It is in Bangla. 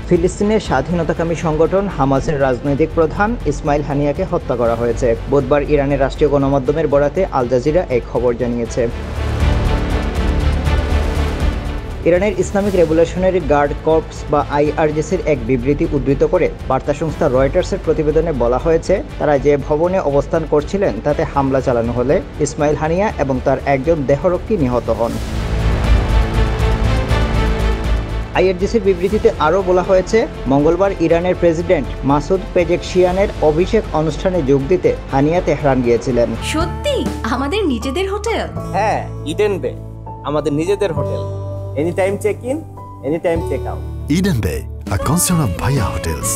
ফিলিস্তিনের স্বাধীনতাকামী সংগঠন হামাসের রাজনৈতিক প্রধান ইসমাইল হানিয়াকে হত্যা করা হয়েছে। বুধবার ইরানের রাষ্ট্রীয় গণমাধ্যমের বরাতে আল জাজিরা এই খবর জানিয়েছে। ইরানের ইসলামিক রেভলিউশনারি গার্ড কর্পস বা আইআরজিসির এক বিবৃতি উদ্ধৃত করে বার্তা সংস্থা রয়টার্সের প্রতিবেদনে বলা হয়েছে, তারা যে ভবনে অবস্থান করছিলেন তাতে হামলা চালানো হলে ইসমাইল হানিয়া এবং তার একজন দেহরক্ষী নিহত হন। আইআরজিসির বিবৃতিতে আরও বলা হয়েছে, মঙ্গলবার ইরানের প্রেসিডেন্ট মাসুদ পেজেকশিয়ানের অভিষেক অনুষ্ঠানে যোগ দিতে হানিয়া তেহরান গিয়েছিলেন। সত্যি আমাদের নিজেদের হোটেল? হ্যাঁ, ইডেন বে আমাদের নিজেদের হোটেল। Any time check in, any time check out. Eden Bay, a concern of Bhaiya Hotels.